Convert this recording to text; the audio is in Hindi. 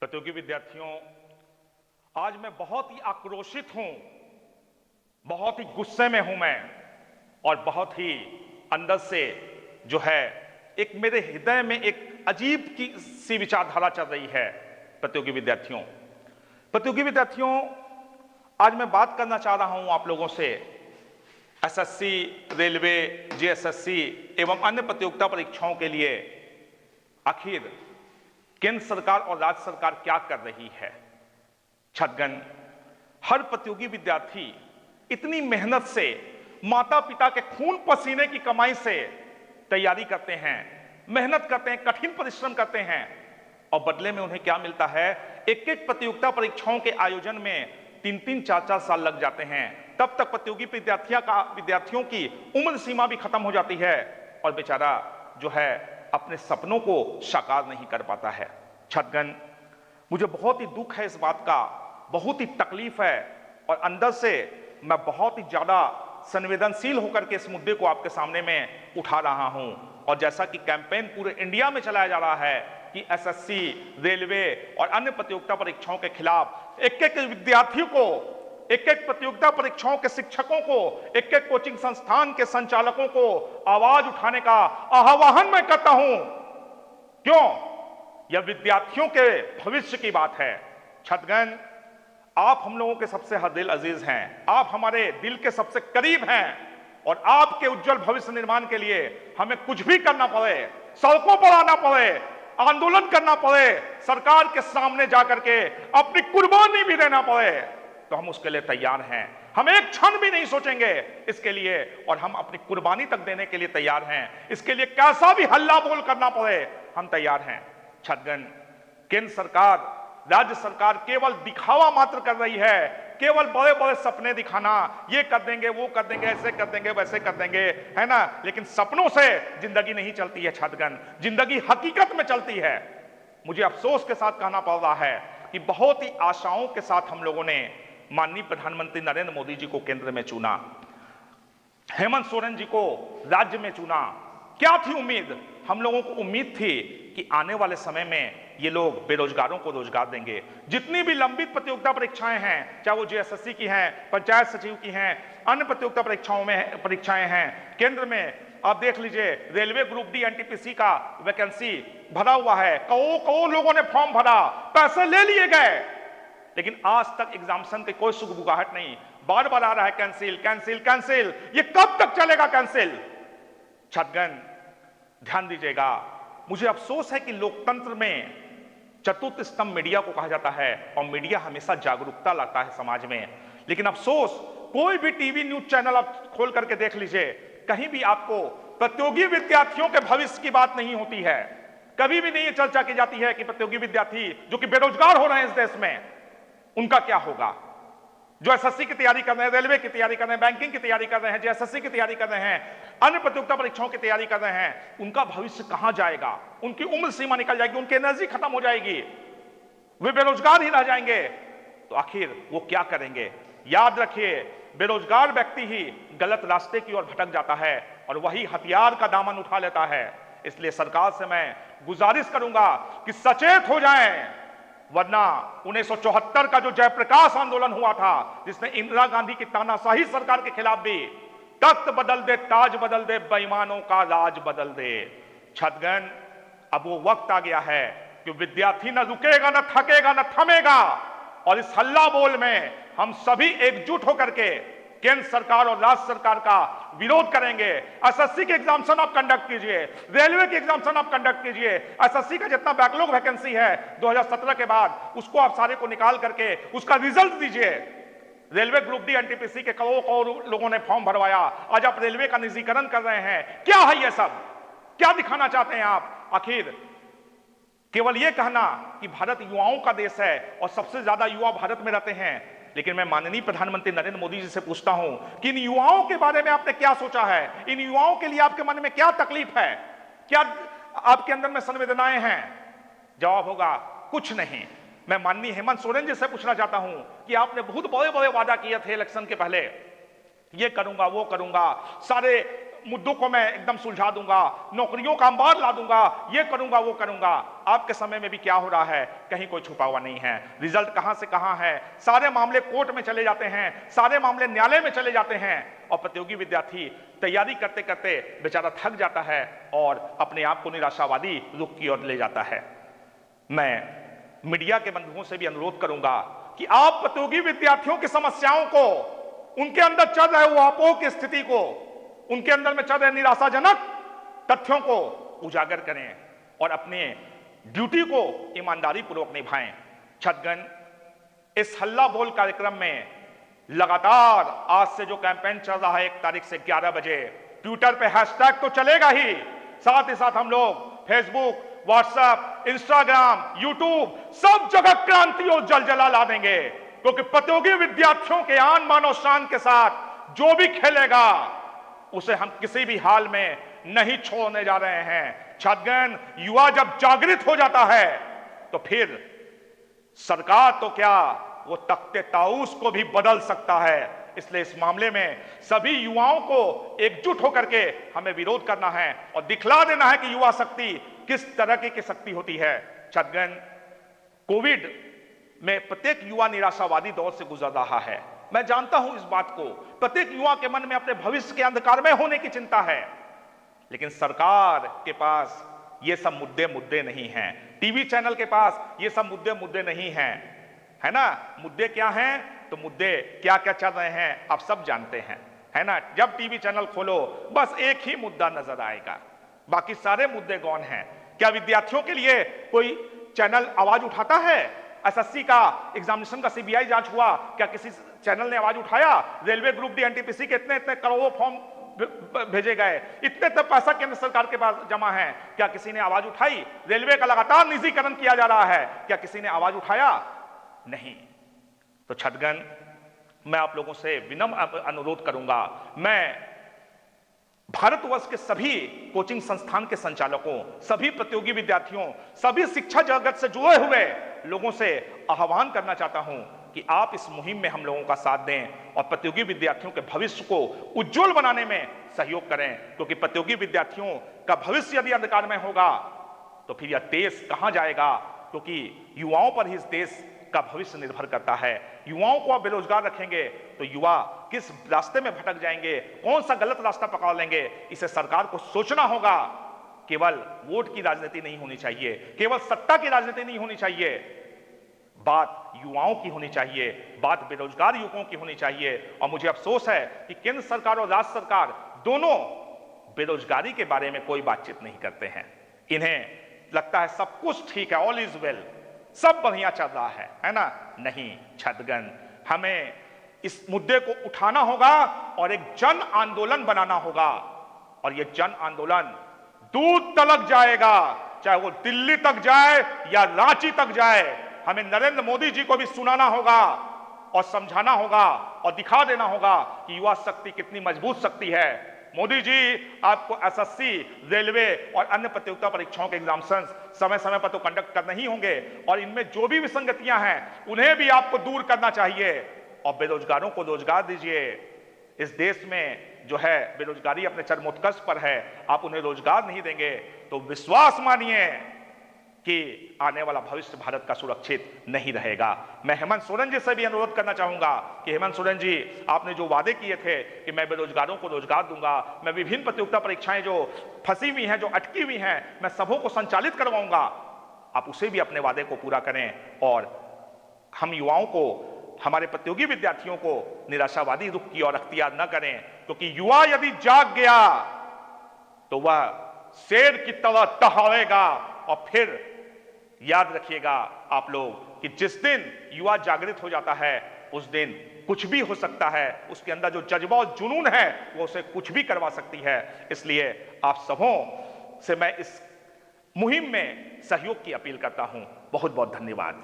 प्रतियोगी विद्यार्थियों, आज मैं बहुत ही आक्रोशित हूं, बहुत ही गुस्से में हूं मैं, और बहुत ही अंदर से जो है एक मेरे हृदय में एक अजीब की सी विचारधारा चल रही है। प्रतियोगी विद्यार्थियों, आज मैं बात करना चाह रहा हूं आप लोगों से एसएससी, रेलवे, जेएसएससी एवं अन्य प्रतियोगिता परीक्षाओं के लिए आखिर केंद्र सरकार और राज्य सरकार क्या कर रही है। छात्रगण, हर प्रतियोगी विद्यार्थी इतनी मेहनत से, माता पिता के खून पसीने की कमाई से तैयारी करते हैं, मेहनत करते हैं, कठिन परिश्रम करते हैं, और बदले में उन्हें क्या मिलता है? एक एक प्रतियोगिता परीक्षाओं के आयोजन में 3-3, 4-4 साल लग जाते हैं। तब तक प्रतियोगी विद्यार्थियों की उम्र सीमा भी खत्म हो जाती है और बेचारा जो है अपने सपनों को साकार नहीं कर पाता है। छात्रगण, मुझे बहुत ही दुख है इस बात का, बहुत ही तकलीफ है, और अंदर से मैं बहुत ही ज्यादा संवेदनशील होकर के इस मुद्दे को आपके सामने में उठा रहा हूं। और जैसा कि कैंपेन पूरे इंडिया में चलाया जा रहा है कि एसएससी, रेलवे और अन्य प्रतियोगिता परीक्षाओं के खिलाफ एक एक विद्यार्थियों को, एक एक प्रतियोगिता परीक्षाओं के शिक्षकों को, एक एक कोचिंग संस्थान के संचालकों को आवाज उठाने का आह्वान मैं करता हूं। क्यों? यह विद्यार्थियों के भविष्य की बात है। छात्रगण, आप हम लोगों के सबसे दिल अजीज हैं, आप हमारे दिल के सबसे करीब हैं, और आपके उज्जवल भविष्य निर्माण के लिए हमें कुछ भी करना पड़े, सड़कों पर आना पड़े, आंदोलन करना पड़े, सरकार के सामने जाकर के अपनी कुर्बानी भी देना पड़े, तो हम उसके लिए तैयार हैं। हम एक क्षण भी नहीं सोचेंगे इसके लिए, और हम अपनी कुर्बानी तक देने के लिए तैयार हैं। इसके लिए कैसा भी हल्ला बोल करना पड़े, हम तैयार हैं। छात्रगण, केंद्र सरकार, राज्य सरकार केवल दिखावा मात्र कर रही है, केवल बड़े बड़े सपने दिखाना, ये कर देंगे, वो कर देंगे, ऐसे कर देंगे, वैसे कर देंगे, है ना, लेकिन सपनों से जिंदगी नहीं चलती है। छात्रगण, जिंदगी हकीकत में चलती है। मुझे अफसोस के साथ कहना पड़ रहा है कि बहुत ही आशाओं के साथ हम लोगों ने माननीय प्रधानमंत्री नरेंद्र मोदी जी को केंद्र में चुना, हेमंत सोरेन जी को राज्य में चुना। क्या थी उम्मीद? हम लोगों को उम्मीद थी कि आने वाले समय में ये लोग बेरोजगारों को रोजगार देंगे। जितनी भी लंबित प्रतियोगिता परीक्षाएं हैं, चाहे वो जेएसएससी की हैं, पंचायत सचिव की हैं, अन्य प्रतियोगिता परीक्षाएं हैं, केंद्र में आप देख लीजिए, रेलवे ग्रुप डी एनटीपीसी का वैकेंसी भरा हुआ है, करोड़ों लोगों ने फॉर्म भरा, पैसे ले लिए गए, लेकिन आज तक एग्जामिनेशन की कोई सुगबुगाहट नहीं। बार बार आ रहा है कैंसिल, कैंसिल, कैंसिल। ये कब तक चलेगा कैंसिल? छात्रगण, ध्यान दीजिएगा। मुझे अफसोस है कि लोकतंत्र में चतुर्थ स्तंभ मीडिया को कहा जाता है, और मीडिया हमेशा जागरूकता लाता है समाज में, लेकिन अफसोस कोई भी टीवी न्यूज चैनल आप खोल करके देख लीजिए, कहीं भी आपको प्रतियोगी विद्यार्थियों के भविष्य की बात नहीं होती है। कभी भी नहीं ये चर्चा की जाती है कि प्रतियोगी विद्यार्थी जो कि बेरोजगार हो रहे हैं इस देश में, उनका क्या होगा। जो एसएससी की तैयारी कर रहे हैं, रेलवे की तैयारी कर रहे हैं, बैंकिंग की तैयारी कर रहे हैं, जेएसएससी की तैयारी कर रहे हैं, अन्य प्रतियोगिता परीक्षाओं की तैयारी कर रहे हैं, उनका भविष्य कहां जाएगा? उनकी उम्र सीमा निकल जाएगी, उनकी एनर्जी खत्म हो जाएगी, वे बेरोजगार ही रह जाएंगे, तो आखिर वो क्या करेंगे? याद रखिए, बेरोजगार व्यक्ति ही गलत रास्ते की ओर भटक जाता है, और वही हथियार का दामन उठा लेता है। इसलिए सरकार से मैं गुजारिश करूंगा कि सचेत हो जाएं, वरना 1974 का जो जयप्रकाश आंदोलन हुआ था, जिसने इंदिरा गांधी की तानाशाही सरकार के खिलाफ भी तख्त बदल दे, ताज बदल दे, बेईमानों का राज बदल दे। छात्रगण, अब वो वक्त आ गया है कि विद्यार्थी न रुकेगा, न थकेगा, न थमेगा, और इस हल्ला बोल में हम सभी एकजुट होकर के केंद्र सरकार और राज्य सरकार का विरोध करेंगे। एसएससी के एग्जामिनेशन आप कंडक्ट कीजिए, रेलवे के एग्जामिनेशन आप कंडक्ट कीजिए, एसएससी का जितना बैकलॉग वैकेंसी है 2017 के बाद, उसको आप सारे को निकाल करके उसका रिजल्ट दीजिए। रेलवे ग्रुप डी एनटीपीसी के करोड़ों लोगों ने फॉर्म भरवाया, आज आप रेलवे का निजीकरण कर रहे हैं। क्या है ये सब? क्या दिखाना चाहते हैं आप? आखिर केवल ये कहना कि भारत युवाओं का देश है और सबसे ज्यादा युवा भारत में रहते हैं, लेकिन मैं माननीय प्रधानमंत्री नरेंद्र मोदी जी से पूछता हूं कि इन युवाओं के बारे में आपने क्या सोचा है? इन युवाओं के लिए आपके मन में क्या तकलीफ है? क्या आपके अंदर में संवेदनाएं हैं? जवाब होगा कुछ नहीं। मैं माननीय हेमंत सोरेन जी से पूछना चाहता हूं कि आपने बहुत बड़े बड़े वादा किए थे इलेक्शन के पहले, ये करूंगा, वो करूंगा, सारे मुद्दों को मैं एकदम सुलझा दूंगा, नौकरियों का अंबार ला दूंगा, ये करूंगा वो करूंगा। आपके समय में भी क्या हो रहा है, कहीं कोई छुपा हुआ नहीं है। रिजल्ट कहां से कहां है, सारे मामले कोर्ट में चले जाते हैं, सारे मामले न्यायालय में चले जाते हैं, और प्रतियोगी विद्यार्थी तैयारी करते करते बेचारा थक जाता है और अपने आप को निराशावादी रुख की ओर ले जाता है। मैं मीडिया के बंधुओं से भी अनुरोध करूंगा कि आप प्रतियोगी विद्यार्थियों की समस्याओं को, उनके अंदर चल रहे उहापोह की स्थिति को, उनके अंदर में चल रहे निराशाजनक तथ्यों को उजागर करें और अपने ड्यूटी को ईमानदारी पूर्वक निभाएं। छात्रगण, इस हल्ला बोल कार्यक्रम में लगातार आज से जो कैंपेन चल रहा है 1 तारीख से 11 बजे, ट्विटर पे हैशटैग तो चलेगा ही, साथ ही साथ हम लोग फेसबुक, व्हाट्सएप, इंस्टाग्राम, यूट्यूब सब जगह क्रांति और जलजला ला देंगे, क्योंकि प्रतियोगी विद्यार्थियों के आन बान और शान के साथ जो भी खेलेगा उसे हम किसी भी हाल में नहीं छोड़ने जा रहे हैं। छात्रगण, युवा जब जागृत हो जाता है तो फिर सरकार तो क्या, वो तख्ते ताऊस को भी बदल सकता है। इसलिए इस मामले में सभी युवाओं को एकजुट होकर के हमें विरोध करना है और दिखला देना है कि युवा शक्ति किस तरह की शक्ति होती है। छात्रगण, कोविड में प्रत्येक युवा निराशावादी दौर से गुजर रहा है, मैं जानता हूं इस बात को। प्रत्येक युवा के मन में अपने भविष्य के अंधकार में होने की चिंता है, लेकिन सरकार के पास ये सब मुद्दे नहीं हैं, टीवी चैनल के पास ये सब मुद्दे नहीं हैं, है ना। मुद्दे क्या हैं, तो मुद्दे क्या क्या चल रहे हैं आप सब जानते हैं, है ना। जब टीवी चैनल खोलो बस एक ही मुद्दा नजर आएगा, बाकी सारे मुद्दे गौन हैं। क्या विद्यार्थियों के लिए कोई चैनल आवाज उठाता है? एसएससी का एग्जामिनेशन का सीबीआई जांच हुआ, क्या किसी चैनल ने आवाज उठाया? रेलवे ग्रुप डी एनटीपीसी के इतने करोड़ों फॉर्म भेजे गए, इतने तक पैसा केंद्र सरकार के पास जमा है, क्या किसी ने आवाज उठाई? रेलवे का लगातार निजीकरण किया जा रहा है, क्या किसी ने आवाज उठाया? नहीं। तो छात्रगण, मैं आप लोगों से विनम्र अनुरोध करूंगा, मैं भारतवर्ष के सभी कोचिंग संस्थान के संचालकों, सभी प्रतियोगी विद्यार्थियों, सभी शिक्षा जगत से जुड़े हुए लोगों से आह्वान करना चाहता हूं कि आप इस मुहिम में हम लोगों का साथ दें और प्रतियोगी विद्यार्थियों के भविष्य को उज्जवल बनाने में सहयोग करें, क्योंकि प्रतियोगी विद्यार्थियों का भविष्य यदि अंधकार में होगा तो फिर यह देश कहां जाएगा, क्योंकि युवाओं पर ही इस देश का भविष्य निर्भर करता है। युवाओं को आप बेरोजगार रखेंगे तो युवा किस रास्ते में भटक जाएंगे, कौन सा गलत रास्ता पकड़ लेंगे, इसे सरकार को सोचना होगा। केवल वोट की राजनीति नहीं होनी चाहिए, केवल सत्ता की राजनीति नहीं होनी चाहिए, बात युवाओं की होनी चाहिए, बात बेरोजगार युवकों की होनी चाहिए। और मुझे अफसोस है कि केंद्र सरकार और राज्य सरकार दोनों बेरोजगारी के बारे में कोई बातचीत नहीं करते हैं। इन्हें लगता है सब कुछ ठीक है, ऑल इज वेल, सब बढ़िया चल रहा है ना। नहीं छात्रगण, हमें इस मुद्दे को उठाना होगा और एक जन आंदोलन बनाना होगा, और यह जन आंदोलन दूर तलक जाएगा, चाहे वो दिल्ली तक जाए या रांची तक जाए। हमें नरेंद्र मोदी जी को भी सुनाना होगा और समझाना होगा और दिखा देना होगा कि युवा शक्ति कितनी मजबूत शक्ति है। मोदी जी, आपको एसएससी, रेलवे और अन्य प्रतियोगिता परीक्षाओं के एग्जामिनेशंस समय समय पर तो कंडक्ट करने ही होंगे, और इनमें जो भी विसंगतियां हैं उन्हें भी आपको दूर करना चाहिए, और बेरोजगारों को रोजगार दीजिए। इस देश में जो है बेरोजगारी अपने चरमोत्कर्ष पर है, आप उन्हें रोजगार नहीं देंगे तो विश्वास मानिए कि आने वाला भविष्य भारत का सुरक्षित नहीं रहेगा। मैं हेमंत सोरेन जी से भी अनुरोध करना चाहूंगा कि हेमंत सोरेन जी, आपने जो वादे किए थे कि मैं बेरोजगारों को रोजगार दूंगा, मैं विभिन्न प्रतियोगिता परीक्षाएं जो फंसी हुई हैं, जो अटकी हुई हैं, मैं सबों को संचालित करवाऊंगा, आप उसे भी अपने वादे को पूरा करें और हम युवाओं को, हमारे प्रतियोगी विद्यार्थियों को निराशावादी रुख की ओर अख्तियार न करें, क्योंकि युवा यदि जाग गया तो वह शेर की तरह दहाड़ेगा। और फिर याद रखिएगा आप लोग कि जिस दिन युवा जागृत हो जाता है उस दिन कुछ भी हो सकता है, उसके अंदर जो जज्बा और जुनून है वो उसे कुछ भी करवा सकती है। इसलिए आप सबों से मैं इस मुहिम में सहयोग की अपील करता हूं। बहुत बहुत धन्यवाद।